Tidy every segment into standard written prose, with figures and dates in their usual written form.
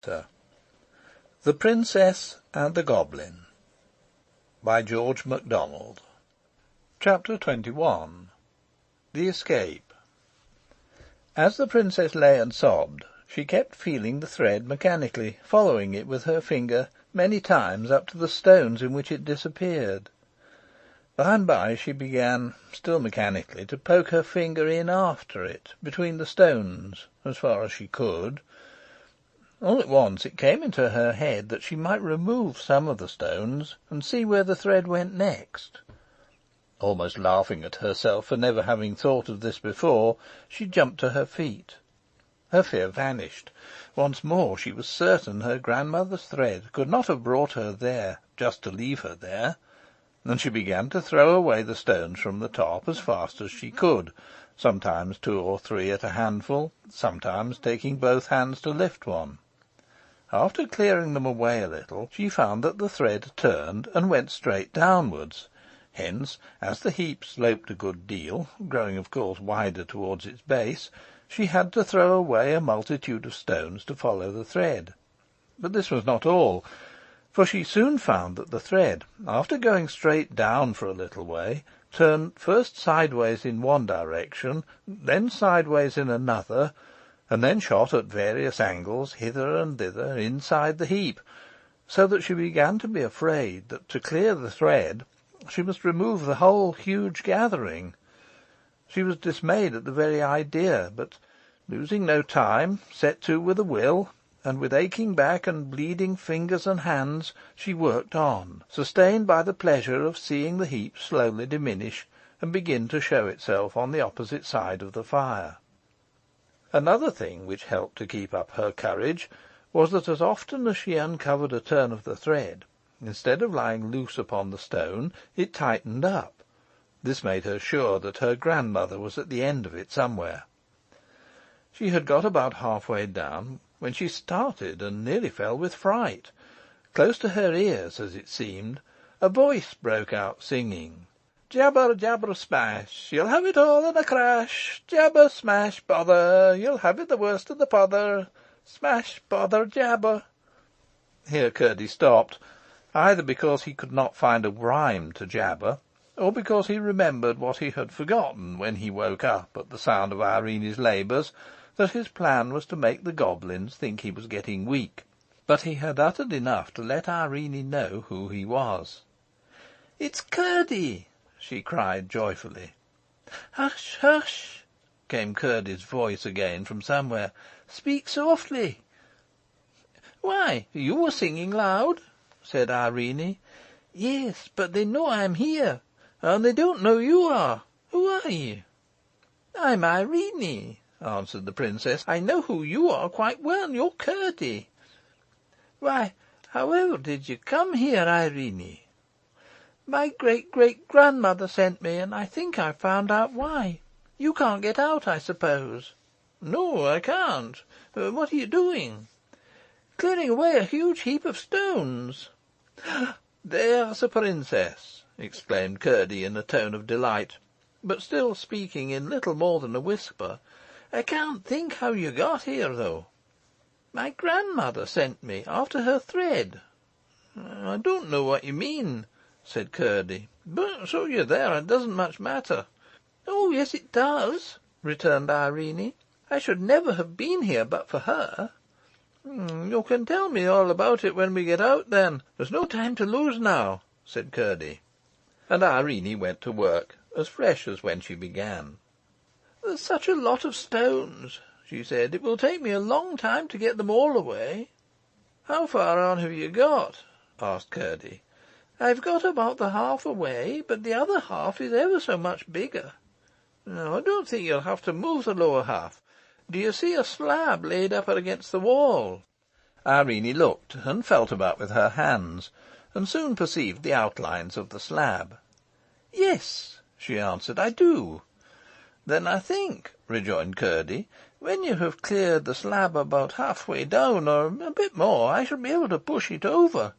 Chapter. The Princess and the Goblin, by George Macdonald. Chapter 21. The Escape. As the princess lay and sobbed, she kept feeling the thread mechanically, following it with her finger many times up to the stones in which it disappeared. By and by she began, still mechanically, to poke her finger in after it, between the stones, as far as she could. All at once it came into her head that she might remove some of the stones, and see where the thread went next. Almost laughing at herself for never having thought of this before, she jumped to her feet. Her fear vanished. Once more she was certain her grandmother's thread could not have brought her there just to leave her there, and she began to throw away the stones from the top as fast as she could, sometimes 2 or 3 at a handful, sometimes taking both hands to lift one. After clearing them away a little, she found that the thread turned and went straight downwards. Hence, as the heap sloped a good deal, growing of course wider towards its base, she had to throw away a multitude of stones to follow the thread. But this was not all, for she soon found that the thread, after going straight down for a little way, turned first sideways in one direction, then sideways in another, and then shot at various angles hither and thither inside the heap, so that she began to be afraid that to clear the thread she must remove the whole huge gathering. She was dismayed at the very idea, but, losing no time, set to with a will, and with aching back and bleeding fingers and hands she worked on, sustained by the pleasure of seeing the heap slowly diminish and begin to show itself on the opposite side of the fire. Another thing which helped to keep up her courage was that as often as she uncovered a turn of the thread, instead of lying loose upon the stone, it tightened up. This made her sure that her grandmother was at the end of it somewhere. She had got about half-way down when she started and nearly fell with fright. Close to her ears, as it seemed, a voice broke out singing, "Jabber, jabber, smash, you'll have it all in a crash. Jabber, smash, bother, you'll have it the worst of the pother. Smash, bother, jabber." Here Curdie stopped, either because he could not find a rhyme to jabber, or because he remembered what he had forgotten when he woke up at the sound of Irene's labours, that his plan was to make the goblins think he was getting weak. But he had uttered enough to let Irene know who he was. "It's Curdie!" she cried joyfully. "Hush, hush!" came Curdie's voice again from somewhere. "Speak softly." "Why, you were singing loud," said Irene. "Yes, but they know I'm here, and they don't know you are. Who are you?" "I'm Irene," answered the princess. "I know who you are quite well. You're Curdie." "Why, however did you come here, Irene?" "My great-great-grandmother sent me, and I think I've found out why. You can't get out, I suppose?" "No, I can't. What are you doing?" "Clearing away a huge heap of stones." "There's a princess!" exclaimed Curdie in a tone of delight, but still speaking in little more than a whisper. "I can't think how you got here, though." "My grandmother sent me, after her thread." "I don't know what you mean," said Curdie, "but so you're there, it doesn't much matter." "Oh, yes, it does," returned Irene. "I should never have been here but for her." "You can tell me all about it when we get out, then. There's no time to lose now," said Curdie. And Irene went to work, as fresh as when she began. "There's such a lot of stones," she said. "It will take me a long time to get them all away." "How far on have you got?" asked Curdie. "I've got about the half away, but the other half is ever so much bigger." "I don't think you'll have to move the lower half. Do you see a slab laid up against the wall?" Irene looked and felt about with her hands, and soon perceived the outlines of the slab. "Yes," she answered, "I do." "Then I think," rejoined Curdie, "when you have cleared the slab about half-way down, or a bit more, I shall be able to push it over."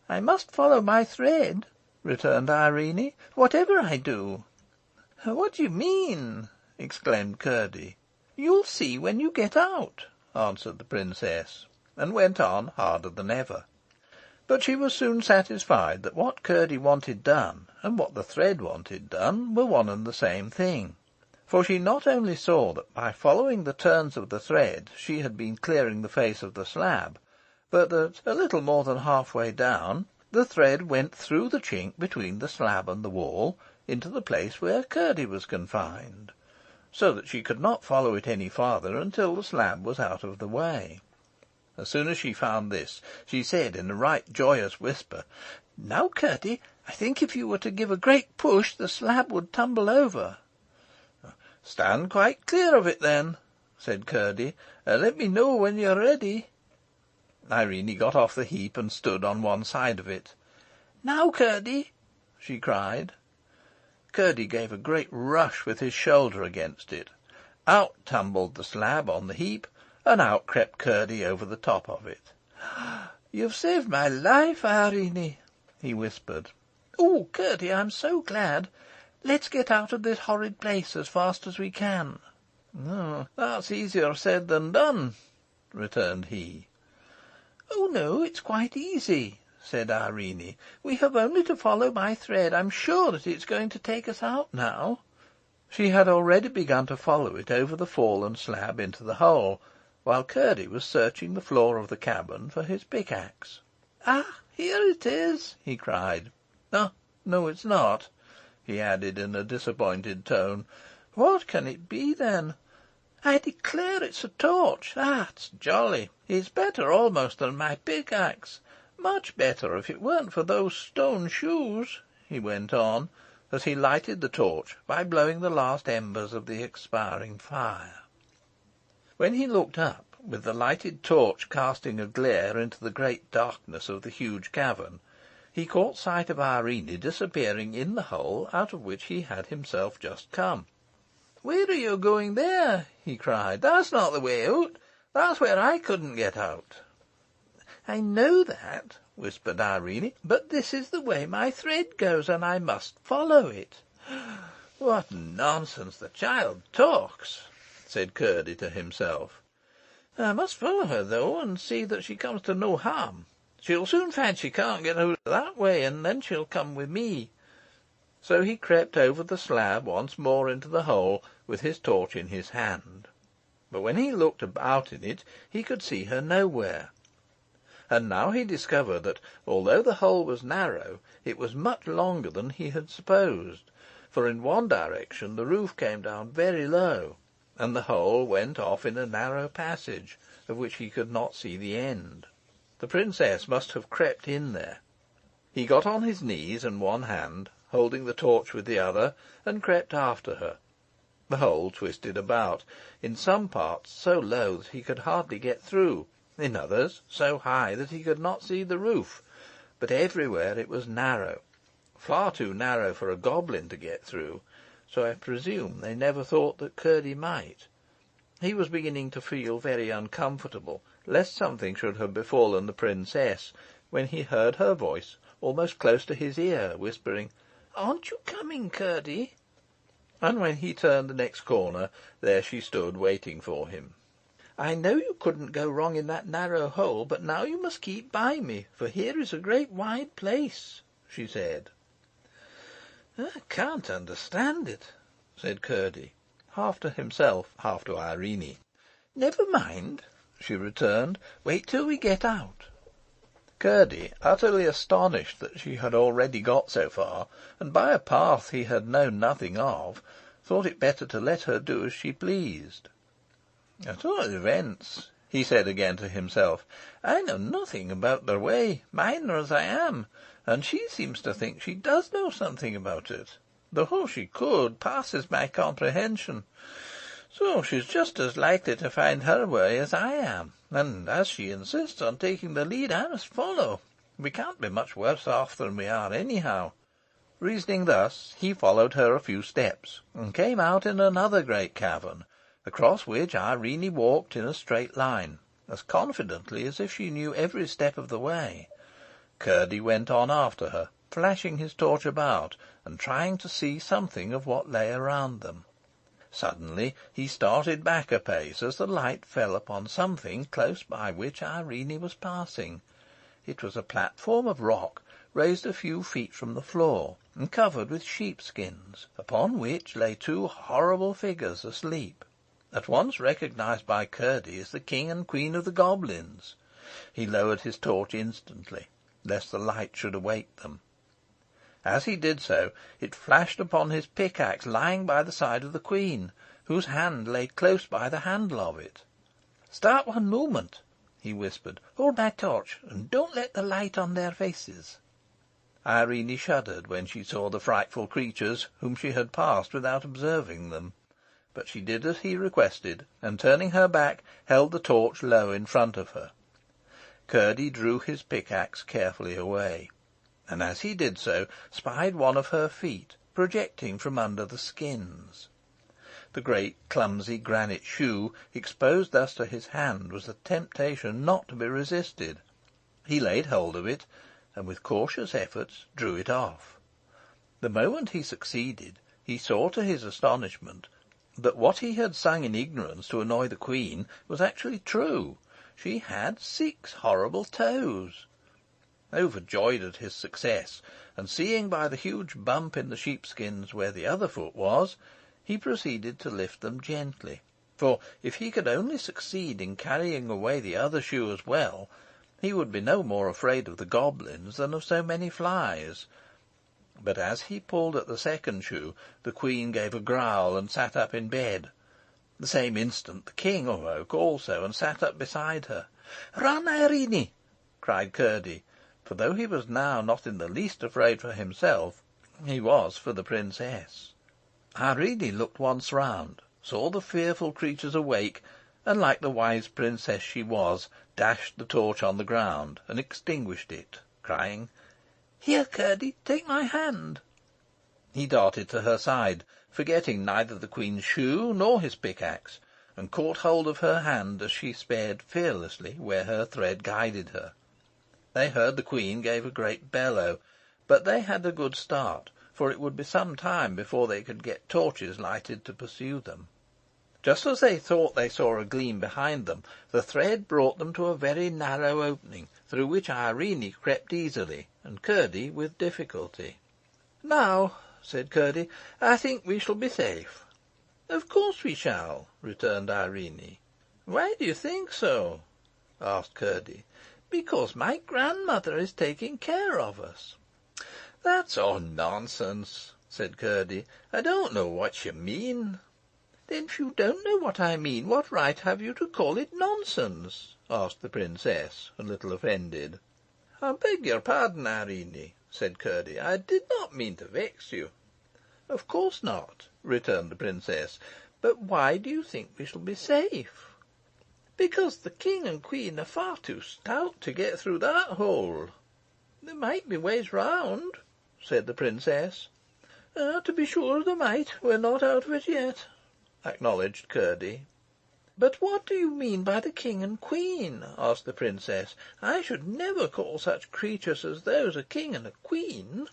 "I must follow my thread," returned Irene, "whatever I do." "What do you mean?" exclaimed Curdie. "You'll see when you get out," answered the princess. and went on harder than ever. But she was soon satisfied that what Curdie wanted done, and what the thread wanted done, were one and the same thing. For she not only saw that by following the turns of the thread she had been clearing the face of the slab, but that, a little more than half-way down, the thread went through the chink between the slab and the wall into the place where Curdie was confined, so that she could not follow it any farther until the slab was out of the way. As soon as she found this, she said in a right joyous whisper, "Now, Curdie, I think if you were to give a great push, the slab would tumble over." "Stand quite clear of it, then," said Curdie, "and let me know when you are ready." Irene got off the heap and stood on one side of it. "Now, Curdie," she cried. Curdie gave a great rush with his shoulder against it. Out tumbled the slab on the heap, and out crept Curdie over the top of it. "You've saved my life, Irene," he whispered. "Oh, Curdie, I'm so glad. Let's get out of this horrid place as fast as we can." "Oh, that's easier said than done," returned he. "Oh, no, it's quite easy," said Irene. "We have only to follow my thread. I'm sure that it's going to take us out now." She had already begun to follow it over the fallen slab into the hole, while Curdie was searching the floor of the cabin for his pickaxe. "Ah, here it is!" he cried. "Ah, no, it's not," he added in a disappointed tone. "What can it be, then? I declare it's a torch. Ah, it's jolly. It's better almost than my pickaxe. Much better, if it weren't for those stone shoes," he went on, as he lighted the torch by blowing the last embers of the expiring fire. When he looked up, with the lighted torch casting a glare into the great darkness of the huge cavern, he caught sight of Irene disappearing in the hole out of which he had himself just come. "Where are you going there?" he cried. "That's not the way out. That's where I couldn't get out." "I know that," whispered Irene, "but this is the way my thread goes, and I must follow it." "What nonsense the child talks!" said Curdie to himself. "I must follow her, though, and see that she comes to no harm. She'll soon find she can't get out that way, and then she'll come with me." So he crept over the slab once more into the hole, with his torch in his hand. But when he looked about in it, he could see her nowhere. And now he discovered that, although the hole was narrow, it was much longer than he had supposed, for in one direction the roof came down very low, and the hole went off in a narrow passage, of which he could not see the end. The princess must have crept in there. He got on his knees and one hand, holding the torch with the other, and crept after her. The hole twisted about, in some parts so low that he could hardly get through, in others so high that he could not see the roof, but everywhere it was narrow, far too narrow for a goblin to get through, so I presume they never thought that Curdie might. He was beginning to feel very uncomfortable, lest something should have befallen the princess, when he heard her voice almost close to his ear, whispering, "Aren't you coming, Curdie?" And when he turned the next corner, there she stood waiting for him. "I know you couldn't go wrong in that narrow hole, but now you must keep by me, for here is a great wide place," she said. "I can't understand it," said Curdie, half to himself, half to Irene. "Never mind," she returned. "Wait till we get out." Curdie, utterly astonished that she had already got so far, and by a path he had known nothing of, thought it better to let her do as she pleased. "At all events," he said again to himself, "I know nothing about their way, miner as I am, and she seems to think she does know something about it, though how she could passes my comprehension. So she's just as likely to find her way as I am, and as she insists on taking the lead, I must follow. We can't be much worse off than we are anyhow." Reasoning thus, he followed her a few steps, and came out in another great cavern, across which Irene walked in a straight line, as confidently as if she knew every step of the way. Curdie went on after her, flashing his torch about, and trying to see something of what lay around them. Suddenly he started back a pace as the light fell upon something close by which Irene was passing. It was a platform of rock, raised a few feet from the floor, and covered with sheepskins, upon which lay two horrible figures asleep, at once recognised by Curdie as the King and Queen of the Goblins. He lowered his torch instantly, lest the light should awake them. As he did so, it flashed upon his pickaxe lying by the side of the Queen, whose hand lay close by the handle of it. "Stop one moment," he whispered. "Hold my torch, and don't let the light on their faces." Irene shuddered when she saw the frightful creatures, whom she had passed without observing them. But she did as he requested, and, turning her back, held the torch low in front of her. Curdie drew his pickaxe carefully away, and as he did so spied one of her feet projecting from under the skins. The great clumsy granite shoe exposed thus to his hand was a temptation not to be resisted. He laid hold of it, and with cautious efforts drew it off. The moment he succeeded, he saw to his astonishment that what he had sung in ignorance to annoy the Queen was actually true. She had 6 horrible toes. Overjoyed at his success, and seeing by the huge bump in the sheepskins where the other foot was, he proceeded to lift them gently, for if he could only succeed in carrying away the other shoe as well, he would be no more afraid of the goblins than of so many flies. But as he pulled at the second shoe, the Queen gave a growl and sat up in bed. The same instant the King awoke also, and sat up beside her. "Run, Irene!" cried Curdie, for though he was now not in the least afraid for himself, he was for the princess. Irene looked once round, saw the fearful creatures awake, and, like the wise princess she was, dashed the torch on the ground and extinguished it, crying, "Here, Curdie, take my hand." He darted to her side, forgetting neither the Queen's shoe nor his pickaxe, and caught hold of her hand as she sped fearlessly where her thread guided her. They heard the Queen gave a great bellow, but they had a good start, for it would be some time before they could get torches lighted to pursue them. Just as they thought they saw a gleam behind them, the thread brought them to a very narrow opening, through which Irene crept easily, and Curdie with difficulty. "Now," said Curdie, "I think we shall be safe." "Of course we shall," returned Irene. "Why do you think so?" asked Curdie. "Because my grandmother is taking care of us." "That's all nonsense," said Curdie. "I don't know what you mean." "Then if you don't know what I mean, what right have you to call it nonsense?" asked the princess, a little offended. "I beg your pardon, Irene," said Curdie. "I did not mean to vex you." "Of course not," returned the princess. "But why do you think we shall be safe?" "Because the King and Queen are far too stout to get through that hole." "There might be ways round," said the princess. "To be sure there might. We're not out of it yet," acknowledged Curdie. "But what do you mean by the King and Queen?" asked the princess. "I should never call such creatures as those a king and a queen."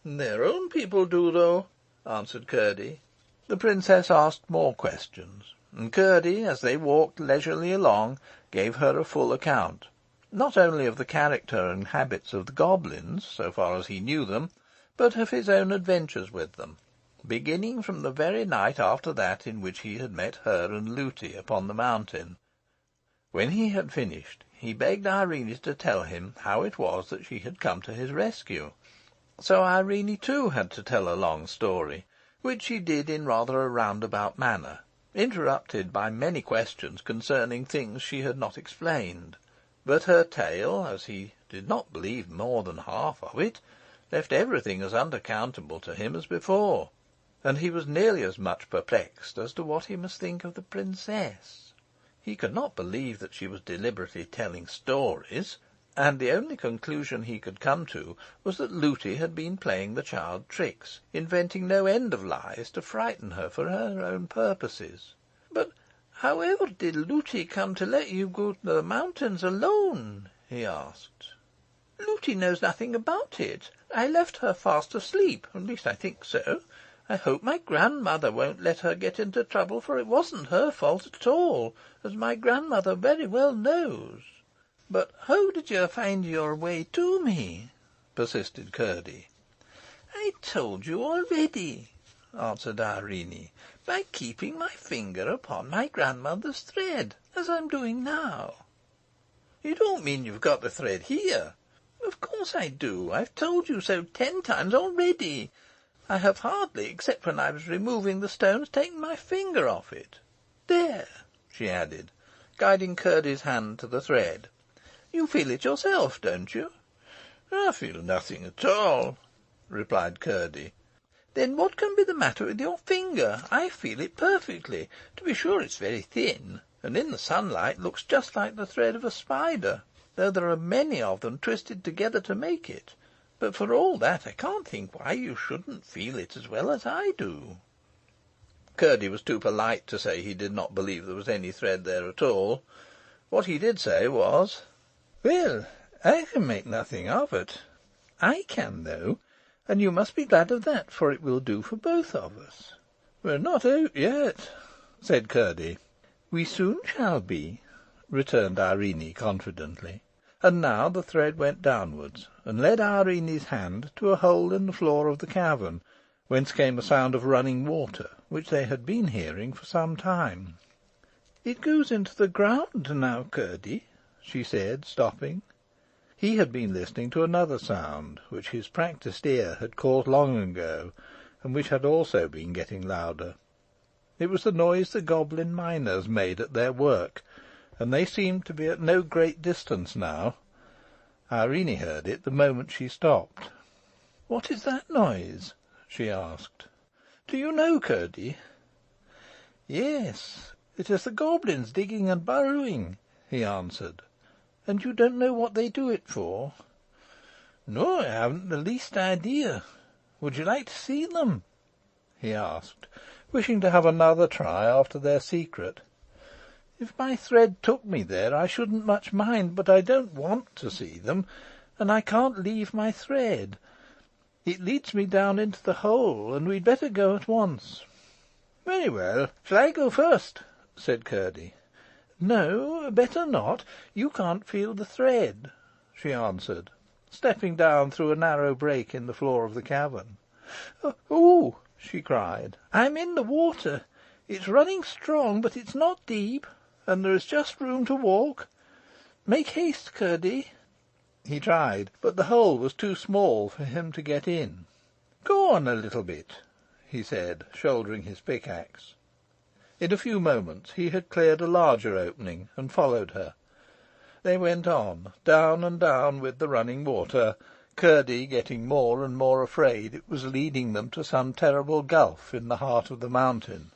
"Their own people do, though," answered Curdie. The princess asked more questions, and Curdie, as they walked leisurely along, gave her a full account, not only of the character and habits of the goblins, so far as he knew them, but of his own adventures with them, beginning from the very night after that in which he had met her and Lutie upon the mountain. When he had finished, he begged Irene to tell him how it was that she had come to his rescue. So Irene too had to tell a long story, which she did in rather a roundabout manner, interrupted by many questions concerning things she had not explained. But her tale, as he did not believe more than half of it, left everything as unaccountable to him as before, and he was nearly as much perplexed as to what he must think of the princess. He could not believe that she was deliberately telling stories, and the only conclusion he could come to was that Lutie had been playing the child tricks, inventing no end of lies to frighten her for her own purposes. "But however did Lutie come to let you go to the mountains alone?" he asked. "Lutie knows nothing about it. I left her fast asleep, at least I think so. I hope my grandmother won't let her get into trouble, for it wasn't her fault at all, as my grandmother very well knows." "But how did you find your way to me?" persisted Curdie. "I told you already," answered Irene, "by keeping my finger upon my grandmother's thread, as I'm doing now." "You don't mean you've got the thread here?" "Of course I do. I've told you so 10 times already. I have hardly, except when I was removing the stones, taken my finger off it. There," she added, guiding Curdie's hand to the thread. "You feel it yourself, don't you?" "I feel nothing at all," replied Curdie. "Then what can be the matter with your finger? I feel it perfectly. To be sure, it's very thin, and in the sunlight looks just like the thread of a spider, though there are many of them twisted together to make it. But for all that, I can't think why you shouldn't feel it as well as I do." Curdie was too polite to say he did not believe there was any thread there at all. What he did say was, "Well, I can make nothing of it. I can, though, and you must be glad of that, for it will do for both of us." "We're not out yet," said Curdie. "We soon shall be," returned Irene confidently. And now the thread went downwards, and led Irene's hand to a hole in the floor of the cavern, whence came a sound of running water, which they had been hearing for some time. "It goes into the ground now, Curdie," she said, stopping. He had been listening to another sound, which his practised ear had caught long ago, and which had also been getting louder. It was the noise the goblin miners made at their work, and they seemed to be at no great distance now. Irene heard it the moment she stopped. "What is that noise?" she asked. "Do you know, Curdie?" "Yes, it is the goblins digging and burrowing," he answered. "And you don't know what they do it for?" "No, I haven't the least idea. Would you like to see them?" he asked, wishing to have another try after their secret. "If my thread took me there, I shouldn't much mind, but I don't want to see them, and I can't leave my thread. It leads me down into the hole, and we'd better go at once." "Very well. Shall I go first?" said Curdie. "No, better not. You can't feel the thread," she answered, stepping down through a narrow break in the floor of the cavern. "Oh!" she cried, "I'm in the water. It's running strong, but it's not deep, and there is just room to walk. Make haste, Curdie." He tried, but the hole was too small for him to get in. "Go on a little bit," he said, shouldering his pickaxe. In a few moments he had cleared a larger opening, and followed her. They went on, down and down with the running water, Curdie getting more and more afraid it was leading them to some terrible gulf in the heart of the mountain.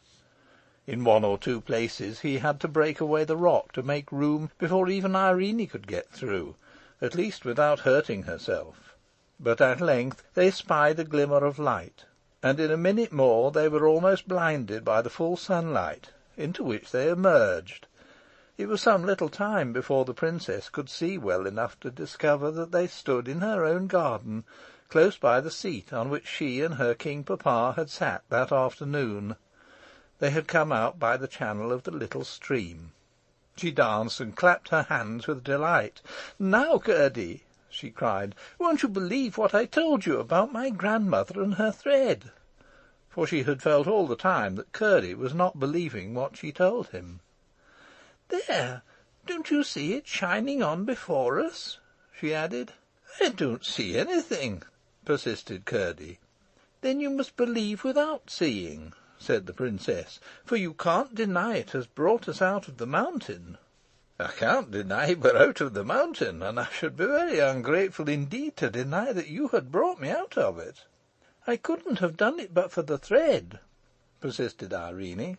In one or two places he had to break away the rock to make room before even Irene could get through, at least without hurting herself. But at length they spied a glimmer of light, and in a minute more they were almost blinded by the full sunlight, into which they emerged. It was some little time before the princess could see well enough to discover that they stood in her own garden, close by the seat on which she and her king papa had sat that afternoon. They had come out by the channel of the little stream. She danced and clapped her hands with delight. "Now, Curdie," she cried, "won't you believe what I told you about my grandmother and her thread?" For she had felt all the time that Curdie was not believing what she told him. "There, don't you see it shining on before us?" she added. "I don't see anything," persisted Curdie. "Then you must believe without seeing," said the princess, "for you can't deny it has brought us out of the mountain." "I can't deny we're out of the mountain, and I should be very ungrateful indeed to deny that you had brought me out of it." "I couldn't have done it but for the thread," persisted Irene.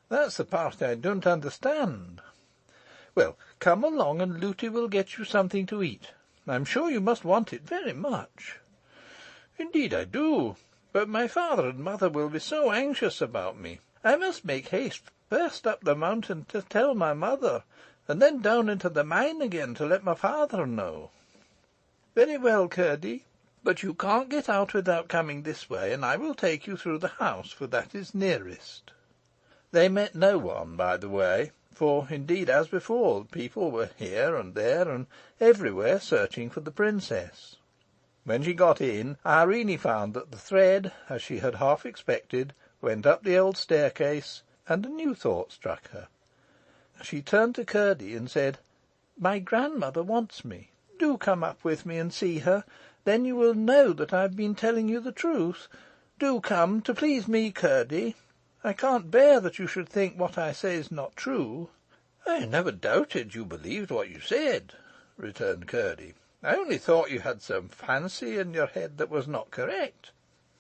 "That's the part I don't understand." "Well, come along, and Looty will get you something to eat. I'm sure you must want it very much." "Indeed I do. But my father and mother will be so anxious about me. I must make haste first up the mountain to tell my mother, and then down into the mine again to let my father know." "Very well, Curdie. But you can't get out without coming this way, and I will take you through the house, for that is nearest." They met no one by the way, for, indeed, as before, people were here and there and everywhere searching for the princess. When she got in, Irene found that the thread, as she had half expected, went up the old staircase, and a new thought struck her. She turned to Curdie and said, "My grandmother wants me. Do come up with me and see her. Then you will know that I have been telling you the truth. Do come, to please me, Curdie. I can't bear that you should think what I say is not true." "I never doubted you believed what you said," returned Curdie. "I only thought you had some fancy in your head that was not correct.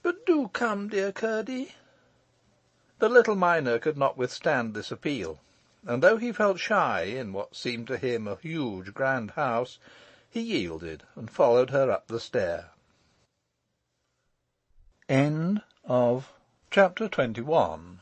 But do come, dear Curdie." The little miner could not withstand this appeal, and though he felt shy in what seemed to him a huge grand house, he yielded and followed her up the stair. Chapter 21.